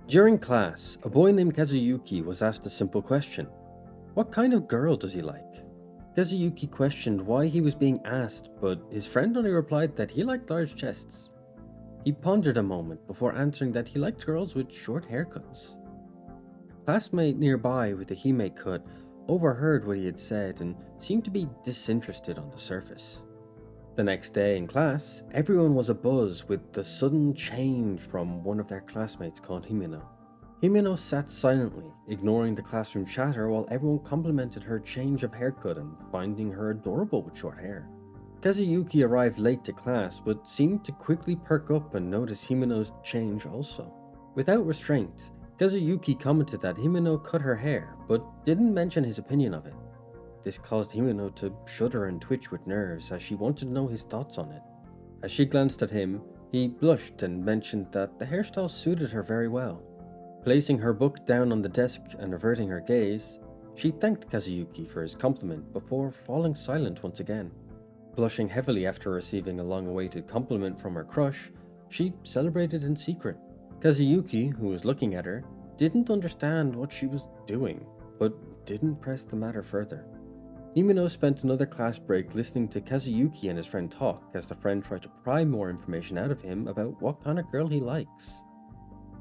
During class, a boy named Kazuyuki was asked a simple question. What kind of girl does he like? Kazuyuki questioned why he was being asked, but his friend only replied that he liked large chests. He pondered a moment before answering that he liked girls with short haircuts. A classmate nearby with a Hime cut overheard what he had said and seemed to be disinterested on the surface. The next day in class, everyone was abuzz with the sudden change from one of their classmates called Himeno. Himeno sat silently, ignoring the classroom chatter while everyone complimented her change of haircut and finding her adorable with short hair. Kazuyuki arrived late to class but seemed to quickly perk up and notice Himeno's change also. Without restraint, Kazuyuki commented that Himeno cut her hair but didn't mention his opinion of it. This caused Himeno to shudder and twitch with nerves as she wanted to know his thoughts on it. As she glanced at him, he blushed and mentioned that the hairstyle suited her very well. Placing her book down on the desk and averting her gaze, she thanked Kazuyuki for his compliment before falling silent once again. Blushing heavily after receiving a long-awaited compliment from her crush, she celebrated in secret. Kazuyuki, who was looking at her, didn't understand what she was doing, but didn't press the matter further. Himeno spent another class break listening to Kazuyuki and his friend talk as the friend tried to pry more information out of him about what kind of girl he likes.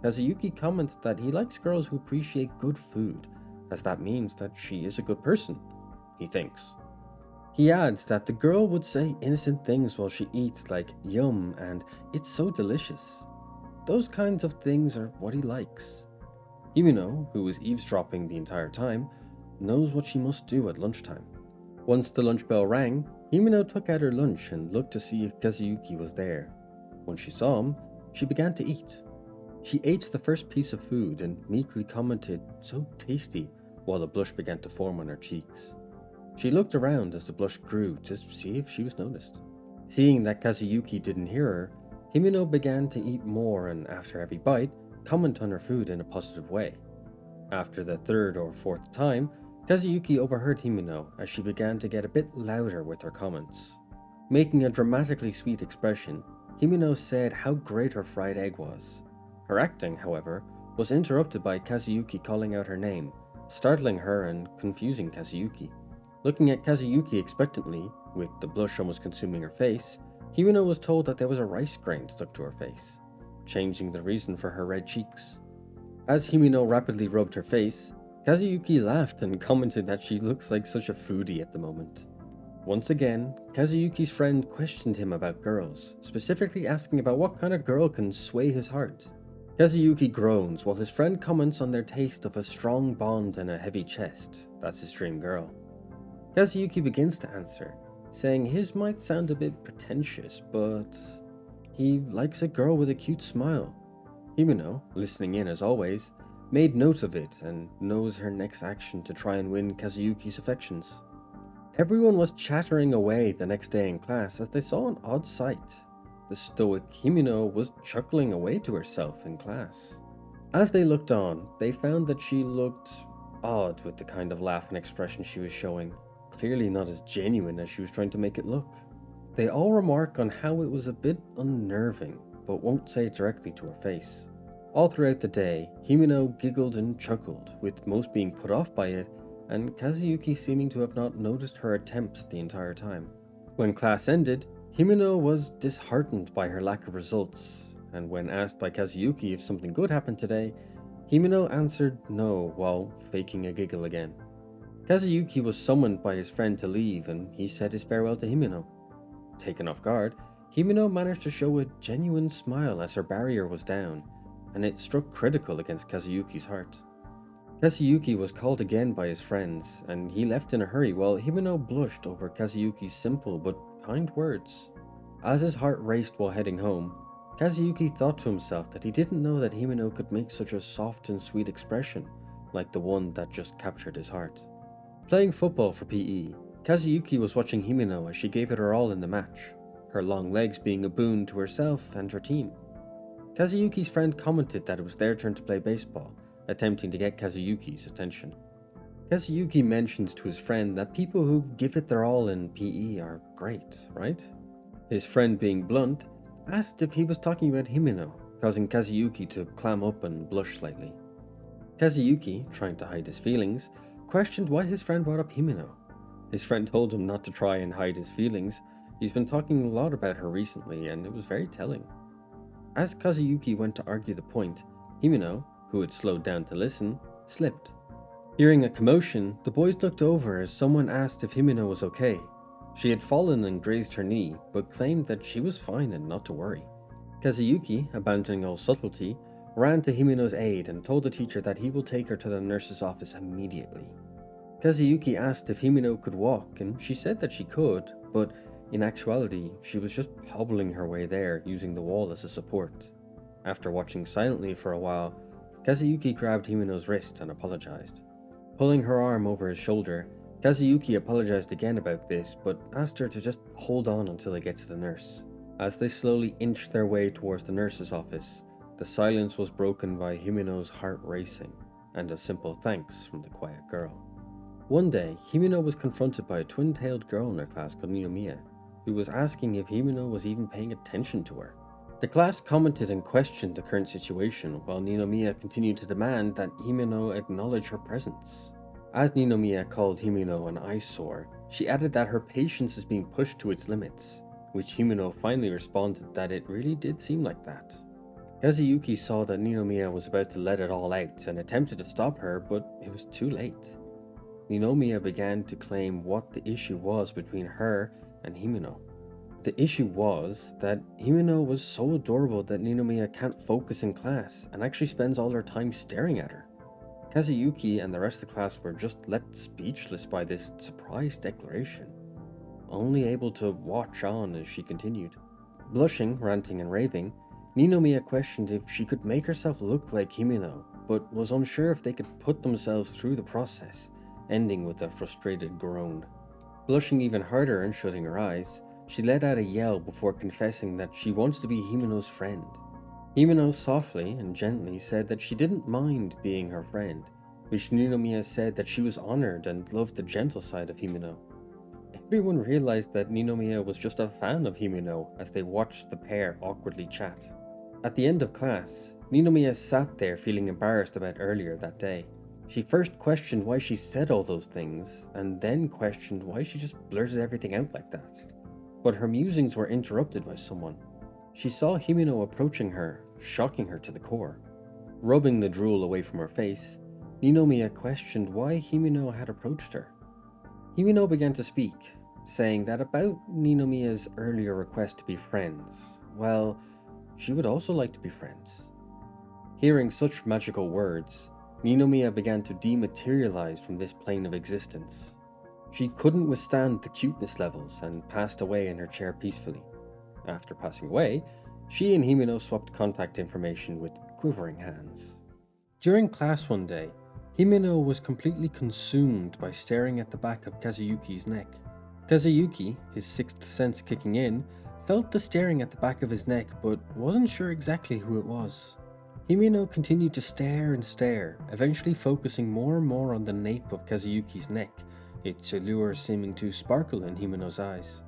Kazuyuki comments that he likes girls who appreciate good food, as that means that she is a good person, he thinks. He adds that the girl would say innocent things while she eats like yum and it's so delicious. Those kinds of things are what he likes. Himeno, who was eavesdropping the entire time, knows what she must do at lunchtime. Once the lunch bell rang, Himeno took out her lunch and looked to see if Kazuyuki was there. When she saw him, she began to eat. She ate the first piece of food and meekly commented, "So tasty," while a blush began to form on her cheeks. She looked around as the blush grew to see if she was noticed. Seeing that Kazuyuki didn't hear her, Himeno began to eat more and after every bite, comment on her food in a positive way. After the third or fourth time, Kazuyuki overheard Himeno as she began to get a bit louder with her comments. Making a dramatically sweet expression, Himeno said how great her fried egg was. Her acting, however, was interrupted by Kazuyuki calling out her name, startling her and confusing Kazuyuki. Looking at Kazuyuki expectantly, with the blush almost consuming her face, Himeno was told that there was a rice grain stuck to her face, changing the reason for her red cheeks. As Himeno rapidly rubbed her face, Kazuyuki laughed and commented that she looks like such a foodie at the moment. Once again, Kazuyuki's friend questioned him about girls, specifically asking about what kind of girl can sway his heart. Kazuyuki groans while his friend comments on their taste of a strong bond and a heavy chest. That's his dream girl. Kazuyuki begins to answer, saying his might sound a bit pretentious, but he likes a girl with a cute smile. Himeno, listening in as always, made note of it and knows her next action to try and win Kazuyuki's affections. Everyone was chattering away the next day in class as they saw an odd sight. The stoic Himeno was chuckling away to herself in class. As they looked on, they found that she looked odd with the kind of laugh and expression she was showing, clearly not as genuine as she was trying to make it look. They all remark on how it was a bit unnerving, but won't say it directly to her face. All throughout the day, Himeno giggled and chuckled, with most being put off by it, and Kazuyuki seeming to have not noticed her attempts the entire time. When class ended, Himeno was disheartened by her lack of results, and when asked by Kazuyuki if something good happened today, Himeno answered no while faking a giggle again. Kazuyuki was summoned by his friend to leave, and he said his farewell to Himeno. Taken off guard, Himeno managed to show a genuine smile as her barrier was down, and it struck critical against Kazuyuki's heart. Kazuyuki was called again by his friends, and he left in a hurry while Himeno blushed over Kazuyuki's simple but kind words. As his heart raced while heading home, Kazuyuki thought to himself that he didn't know that Himeno could make such a soft and sweet expression, like the one that just captured his heart. Playing football for PE, Kazuyuki was watching Himeno as she gave it her all in the match, her long legs being a boon to herself and her team. Kazuyuki's friend commented that it was their turn to play baseball, attempting to get Kazuyuki's attention. Kazuyuki mentions to his friend that people who give it their all in PE are great, right? His friend, being blunt, asked if he was talking about Himeno, causing Kazuyuki to clam up and blush slightly. Kazuyuki, trying to hide his feelings, questioned why his friend brought up Himeno. His friend told him not to try and hide his feelings. He's been talking a lot about her recently, and it was very telling. As Kazuyuki went to argue the point, Himeno, who had slowed down to listen, slipped. Hearing a commotion, the boys looked over as someone asked if Himeno was okay. She had fallen and grazed her knee, but claimed that she was fine and not to worry. Kazuyuki, abandoning all subtlety, ran to Himeno's aid and told the teacher that he will take her to the nurse's office immediately. Kazuyuki asked if Himeno could walk, and she said that she could, but in actuality, she was just hobbling her way there, using the wall as a support. After watching silently for a while, Kazuyuki grabbed Himeno's wrist and apologized. Pulling her arm over his shoulder, Kazuyuki apologized again about this, but asked her to just hold on until they get to the nurse. As they slowly inched their way towards the nurse's office, the silence was broken by Himeno's heart racing, and a simple thanks from the quiet girl. One day, Himeno was confronted by a twin-tailed girl in her class called Ninomiya, who was asking if Himeno was even paying attention to her. The class commented and questioned the current situation, while Ninomiya continued to demand that Himeno acknowledge her presence. As Ninomiya called Himeno an eyesore, she added that her patience is being pushed to its limits, which Himeno finally responded that it really did seem like that. Kazuyuki saw that Ninomiya was about to let it all out and attempted to stop her, but it was too late. Ninomiya began to claim what the issue was between her and Himeno. The issue was that Himeno was so adorable that Ninomiya can't focus in class and actually spends all her time staring at her. Kazuyuki and the rest of the class were just left speechless by this surprise declaration, only able to watch on as she continued. Blushing, ranting and raving, Ninomiya questioned if she could make herself look like Himeno, but was unsure if they could put themselves through the process, ending with a frustrated groan. Blushing even harder and shutting her eyes, she let out a yell before confessing that she wanted to be Himeno's friend. Himeno softly and gently said that she didn't mind being her friend, which Ninomiya said that she was honored and loved the gentle side of Himeno. Everyone realized that Ninomiya was just a fan of Himeno as they watched the pair awkwardly chat. At the end of class, Ninomiya sat there feeling embarrassed about earlier that day. She first questioned why she said all those things, and then questioned why she just blurted everything out like that. But her musings were interrupted by someone. She saw Himeno approaching her, shocking her to the core. Rubbing the drool away from her face, Ninomiya questioned why Himeno had approached her. Himeno began to speak, saying that about Ninomiya's earlier request to be friends, well, she would also like to be friends. Hearing such magical words, Ninomiya began to dematerialize from this plane of existence. She couldn't withstand the cuteness levels and passed away in her chair peacefully. After passing away, she and Himeno swapped contact information with quivering hands. During class one day, Himeno was completely consumed by staring at the back of Kazuyuki's neck. Kazuyuki, his sixth sense kicking in, felt the staring at the back of his neck but wasn't sure exactly who it was. Himeno continued to stare and stare, eventually focusing more and more on the nape of Kazuyuki's neck, its allure seeming to sparkle in Himeno's eyes.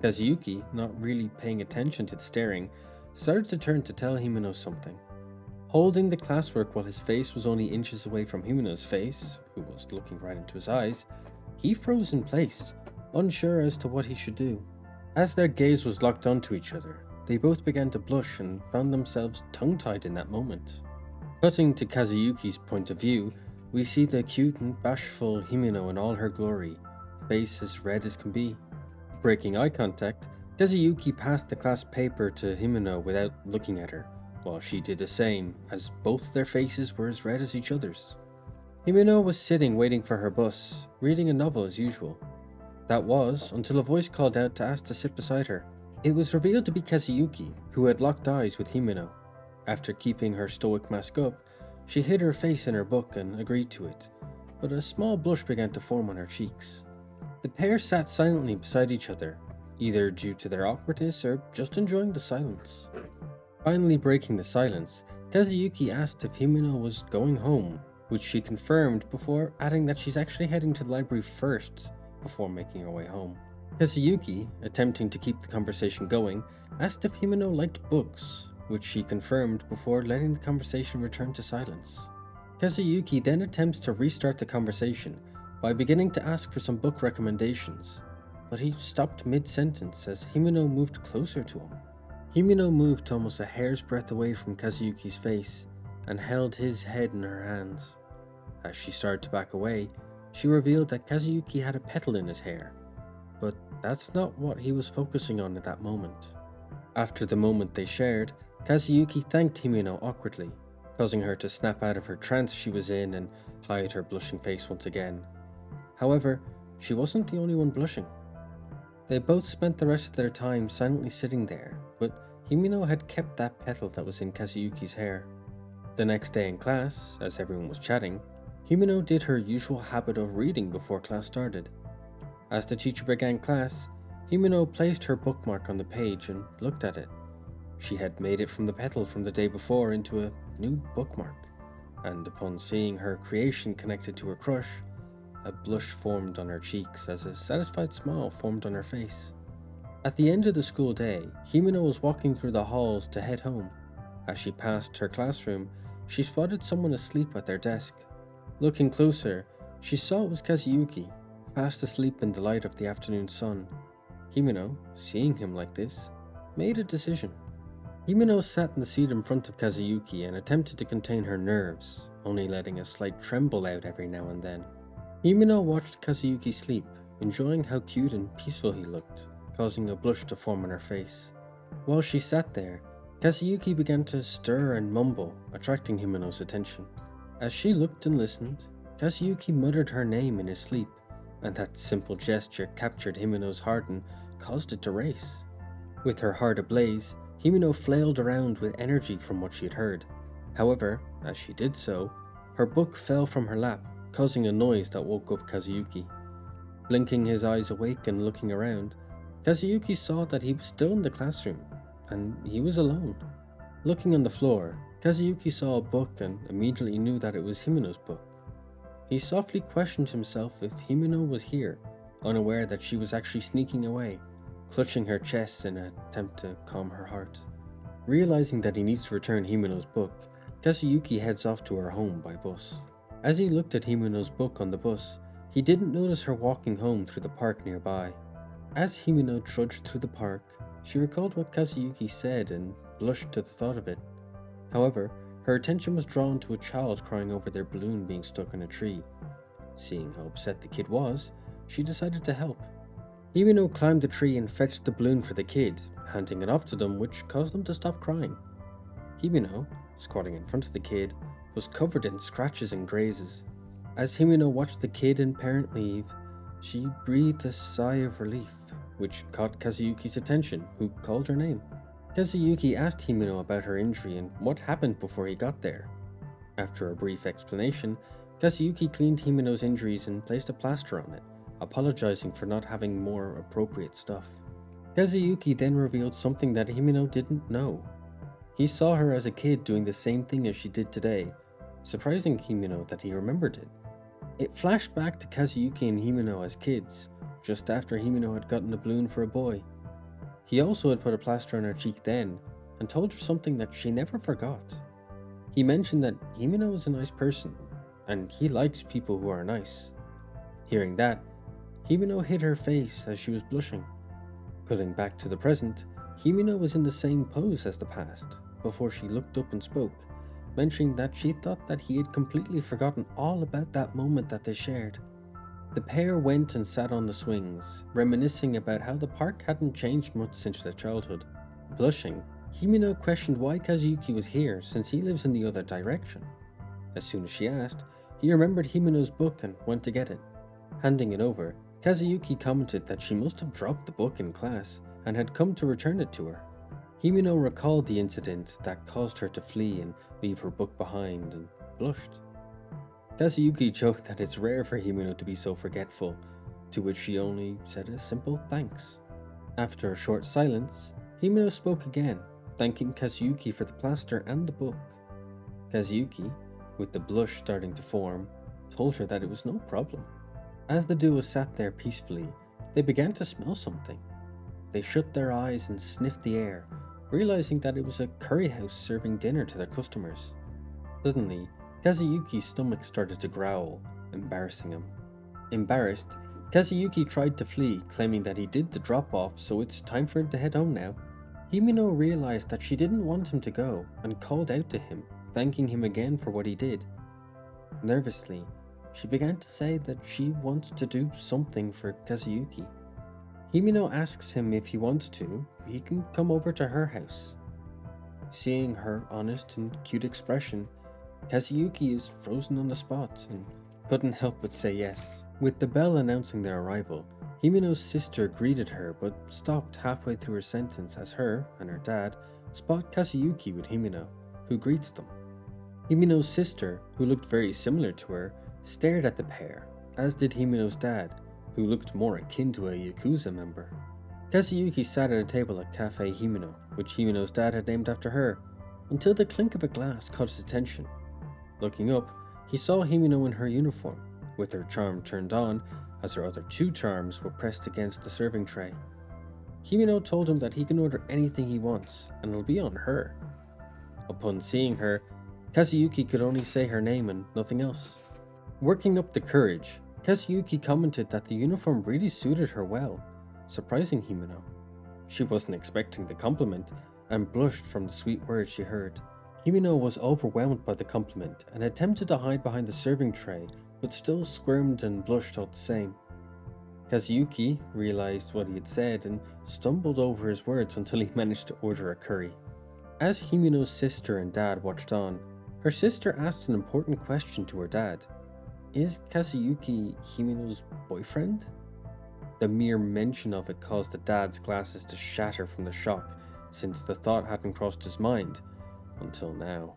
Kazuyuki, not really paying attention to the staring, started to turn to tell Himeno something. Holding the classwork while his face was only inches away from Himeno's face, who was looking right into his eyes, he froze in place, unsure as to what he should do. As their gaze was locked onto each other, they both began to blush and found themselves tongue-tied in that moment. Cutting to Kazuyuki's point of view, we see the cute and bashful Himeno in all her glory, face as red as can be. Breaking eye contact, Kazuyuki passed the class paper to Himeno without looking at her, while she did the same, as both their faces were as red as each other's. Himeno was sitting waiting for her bus, reading a novel as usual. That was, until a voice called out to ask to sit beside her. It was revealed to be Kazuyuki, who had locked eyes with Himeno. After keeping her stoic mask up, she hid her face in her book and agreed to it, but a small blush began to form on her cheeks. The pair sat silently beside each other, either due to their awkwardness or just enjoying the silence. Finally breaking the silence, Kazuyuki asked if Himeno was going home, which she confirmed before adding that she's actually heading to the library first before making her way home. Kazuyuki, attempting to keep the conversation going, asked if Himeno liked books, which she confirmed before letting the conversation return to silence. Kazuyuki then attempts to restart the conversation by beginning to ask for some book recommendations, but he stopped mid-sentence as Himeno moved closer to him. Himeno moved almost a hair's breadth away from Kazuyuki's face and held his head in her hands. As she started to back away, she revealed that Kazuyuki had a petal in his hair, but that's not what he was focusing on at that moment. After the moment they shared, Kazuyuki thanked Himeno awkwardly, causing her to snap out of her trance she was in and hide her blushing face once again. However, she wasn't the only one blushing. They both spent the rest of their time silently sitting there, but Himeno had kept that petal that was in Kazuyuki's hair. The next day in class, as everyone was chatting, Himeno did her usual habit of reading before class started. As the teacher began class, Himeno placed her bookmark on the page and looked at it. She had made it from the petal from the day before into a new bookmark, and upon seeing her creation connected to her crush, a blush formed on her cheeks as a satisfied smile formed on her face. At the end of the school day, Himeno was walking through the halls to head home. As she passed her classroom, she spotted someone asleep at their desk. Looking closer, she saw it was Kazuyuki, fast asleep in the light of the afternoon sun. Himeno, seeing him like this, made a decision. Himeno sat in the seat in front of Kazuyuki and attempted to contain her nerves, only letting a slight tremble out every now and then. Himeno watched Kazuyuki sleep, enjoying how cute and peaceful he looked, causing a blush to form on her face. While she sat there, Kazuyuki began to stir and mumble, attracting Himeno's attention. As she looked and listened, Kazuyuki muttered her name in his sleep, and that simple gesture captured Himeno's heart and caused it to race. With her heart ablaze, Himeno flailed around with energy from what she had heard. However, as she did so, her book fell from her lap, causing a noise that woke up Kazuyuki. Blinking his eyes awake and looking around, Kazuyuki saw that he was still in the classroom, and he was alone. Looking on the floor, Kazuyuki saw a book and immediately knew that it was Himeno's book. He softly questioned himself if Himeno was here, unaware that she was actually sneaking away, clutching her chest in an attempt to calm her heart. Realizing that he needs to return Himeno's book, Kazuyuki heads off to her home by bus. As he looked at Himeno's book on the bus, he didn't notice her walking home through the park nearby. As Himeno trudged through the park, she recalled what Kazuyuki said and blushed to the thought of it. However, her attention was drawn to a child crying over their balloon being stuck in a tree. Seeing how upset the kid was, she decided to help. Himeno climbed the tree and fetched the balloon for the kid, handing it off to them, which caused them to stop crying. Himeno, squatting in front of the kid, was covered in scratches and grazes. As Himeno watched the kid and parent leave, she breathed a sigh of relief, which caught Kazuyuki's attention, who called her name. Kazuyuki asked Himeno about her injury and what happened before he got there. After a brief explanation, Kazuyuki cleaned Himeno's injuries and placed a plaster on it, apologizing for not having more appropriate stuff. Kazuyuki then revealed something that Himeno didn't know. He saw her as a kid doing the same thing as she did today, surprising Himeno that he remembered it. It flashed back to Kazuyuki and Himeno as kids, just after Himeno had gotten a balloon for a boy. He also had put a plaster on her cheek then, and told her something that she never forgot. He mentioned that Himeno is a nice person, and he likes people who are nice. Hearing that, Himeno hid her face as she was blushing. Cutting back to the present, Himeno was in the same pose as the past, before she looked up and spoke, mentioning that she thought that he had completely forgotten all about that moment that they shared. The pair went and sat on the swings, reminiscing about how the park hadn't changed much since their childhood. Blushing, Himeno questioned why Kazuyuki was here since he lives in the other direction. As soon as she asked, he remembered Himeno's book and went to get it. Handing it over, Kazuyuki commented that she must have dropped the book in class and had come to return it to her. Himeno recalled the incident that caused her to flee and leave her book behind and blushed. Kazuyuki joked that it's rare for Himeno to be so forgetful, to which she only said a simple thanks. After a short silence, Himeno spoke again, thanking Kazuyuki for the plaster and the book. Kazuyuki, with the blush starting to form, told her that it was no problem. As the duo sat there peacefully, they began to smell something. They shut their eyes and sniffed the air, realizing that it was a curry house serving dinner to their customers. Suddenly, Kazuyuki's stomach started to growl, embarrassing him. Embarrassed, Kazuyuki tried to flee, claiming that he did the drop-off, so it's time for him to head home now. Himeno realized that she didn't want him to go and called out to him, thanking him again for what he did. Nervously, she began to say that she wants to do something for Kazuyuki. Himeno asks him if he wants to, he can come over to her house. Seeing her honest and cute expression, Kazuyuki is frozen on the spot and couldn't help but say yes. With the bell announcing their arrival, Himeno's sister greeted her but stopped halfway through her sentence as her and her dad spot Kazuyuki with Himeno, who greets them. Himeno's sister, who looked very similar to her, stared at the pair, as did Himeno's dad, who looked more akin to a Yakuza member. Kazuyuki sat at a table at Cafe Himeno, which Himeno's dad had named after her, until the clink of a glass caught his attention. Looking up, he saw Himeno in her uniform, with her charm turned on, as her other two charms were pressed against the serving tray. Himeno told him that he can order anything he wants, and it'll be on her. Upon seeing her, Kazuyuki could only say her name and nothing else. Working up the courage, Kazuyuki commented that the uniform really suited her well, surprising Himeno. She wasn't expecting the compliment, and blushed from the sweet words she heard. Himeno was overwhelmed by the compliment and attempted to hide behind the serving tray, but still squirmed and blushed all the same. Kazuyuki realized what he had said and stumbled over his words until he managed to order a curry. As Himeno's sister and dad watched on, her sister asked an important question to her dad. Is Kazuyuki Himeno's boyfriend? The mere mention of it caused the dad's glasses to shatter from the shock, since the thought hadn't crossed his mind until now.